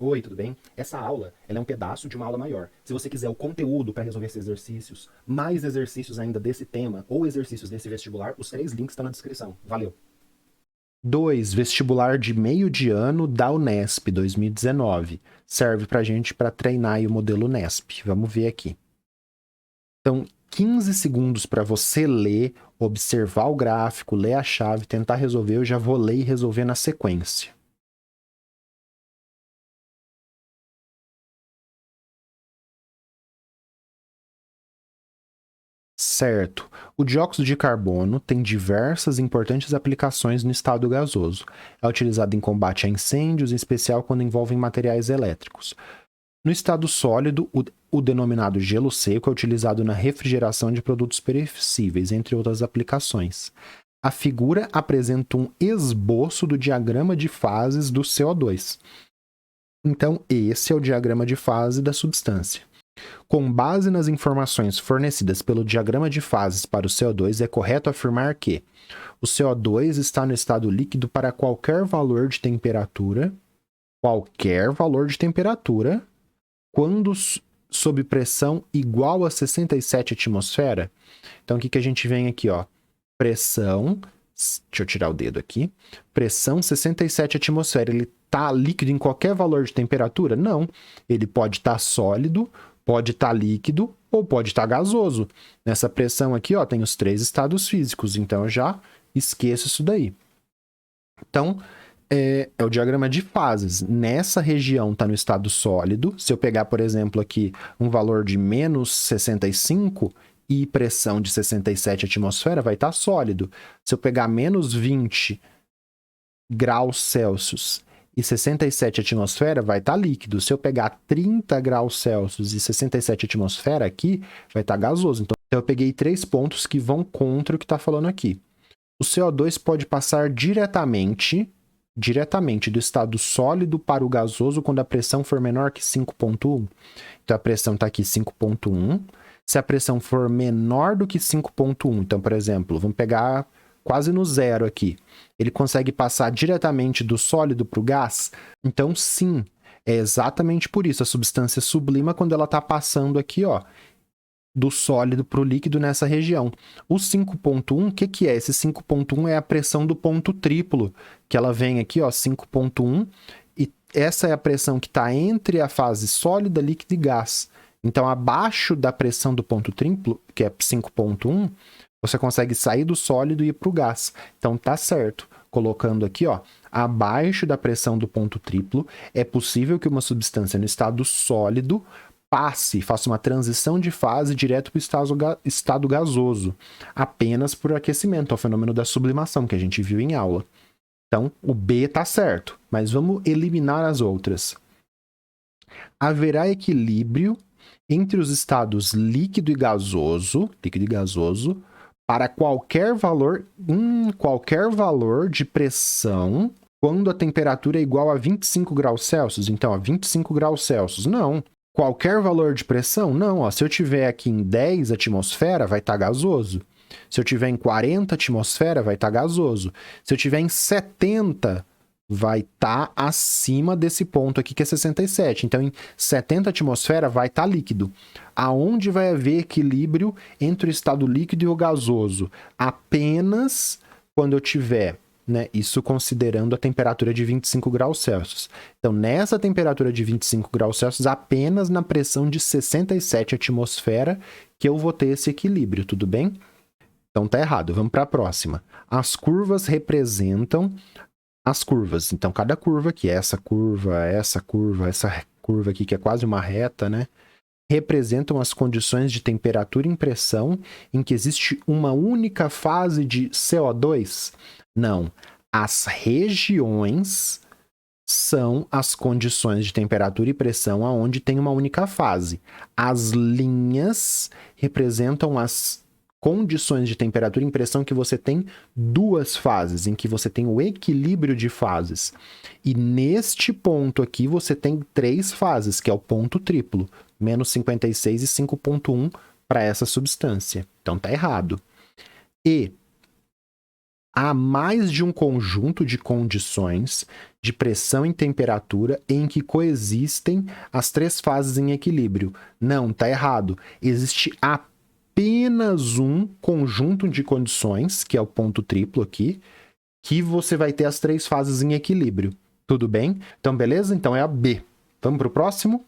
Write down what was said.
Oi, tudo bem? Essa aula, ela é um pedaço de uma aula maior. Se você quiser o conteúdo para resolver esses exercícios, mais exercícios ainda desse tema ou exercícios desse vestibular, os 3 links estão na descrição. Valeu! 2. Vestibular de meio de ano da Unesp 2019. Serve pra gente para treinar aí o modelo Unesp. Vamos ver aqui. Então, 15 segundos para você ler, observar o gráfico, ler a chave, tentar resolver. Eu já vou ler e resolver na sequência. Certo. O dióxido de carbono tem diversas importantes aplicações no estado gasoso. É utilizado em combate a incêndios, em especial quando envolvem materiais elétricos. No estado sólido, o denominado gelo seco é utilizado na refrigeração de produtos perecíveis, entre outras aplicações. A figura apresenta um esboço do diagrama de fases do CO2. Então, esse é o diagrama de fase da substância. Com base nas informações fornecidas pelo diagrama de fases para o CO2, é correto afirmar que o CO2 está no estado líquido para qualquer valor de temperatura, quando sob pressão igual a 67 atmosfera. Então, o que a gente vem aqui, ó? Pressão, deixa eu tirar o dedo aqui. Pressão 67 atmosfera. Ele está líquido em qualquer valor de temperatura? Não. Ele pode estar sólido, pode estar líquido ou pode estar gasoso. Nessa pressão aqui, ó, tem os 3 estados físicos, então eu já esqueço isso daí. Então, é o diagrama de fases. Nessa região está no estado sólido. Se eu pegar, por exemplo, aqui um valor de menos 65 e pressão de 67 atmosfera, vai estar sólido. Se eu pegar menos 20 graus Celsius e 67 atmosfera, vai estar líquido. Se eu pegar 30 graus Celsius e 67 atmosfera aqui, vai estar gasoso. Então, eu peguei 3 pontos que vão contra o que está falando aqui. O CO2 pode passar diretamente do estado sólido para o gasoso quando a pressão for menor que 5,1. Então, a pressão está aqui 5,1. Se a pressão for menor do que 5,1, então, por exemplo, vamos pegar quase no zero aqui, ele consegue passar diretamente do sólido para o gás? Então, sim, é exatamente por isso. A substância sublima quando ela está passando aqui, ó, do sólido para o líquido nessa região. O 5,1, o que é? Esse 5,1 é a pressão do ponto triplo, que ela vem aqui, ó, 5,1, e essa é a pressão que está entre a fase sólida, líquida e gás. Então, abaixo da pressão do ponto triplo, que é 5,1, você consegue sair do sólido e ir para o gás. Então, tá certo. Colocando aqui, ó, abaixo da pressão do ponto triplo, é possível que uma substância no estado sólido faça uma transição de fase direto para o estado gasoso, apenas por aquecimento, é o fenômeno da sublimação que a gente viu em aula. Então, o B está certo, mas vamos eliminar as outras. Haverá equilíbrio entre os estados líquido e gasoso para qualquer valor de pressão quando a temperatura é igual a 25 graus Celsius. Então, a 25 graus Celsius, não. Qualquer valor de pressão? Não. Ó, se eu tiver aqui em 10 atmosfera, vai estar gasoso. Se eu tiver em 40 atmosfera, vai estar gasoso. Se eu tiver em 70, vai estar acima desse ponto aqui, que é 67. Então, em 70 atmosfera, vai estar líquido. Aonde vai haver equilíbrio entre o estado líquido e o gasoso? Apenas quando eu tiver, né, isso considerando a temperatura de 25 graus Celsius. Então, nessa temperatura de 25 graus Celsius, apenas na pressão de 67 atmosfera que eu vou ter esse equilíbrio, tudo bem? Então, tá errado. Vamos para a próxima. As curvas representam as curvas. Então, cada curva aqui, essa curva aqui, que é quase uma reta, né, representam as condições de temperatura e pressão em que existe uma única fase de CO2? Não. As regiões são as condições de temperatura e pressão aonde tem uma única fase. As linhas representam as condições de temperatura e pressão que você tem 2 fases, em que você tem o equilíbrio de fases. E neste ponto aqui você tem 3 fases, que é o ponto triplo, menos 56 e 5,1 para essa substância. Então tá errado. E há mais de um conjunto de condições de pressão e temperatura em que coexistem as três fases em equilíbrio. Não, tá errado. Existe apenas um conjunto de condições, que é o ponto triplo aqui, que você vai ter as três fases em equilíbrio. Tudo bem? Então, beleza? Então é a B. Vamos para o próximo?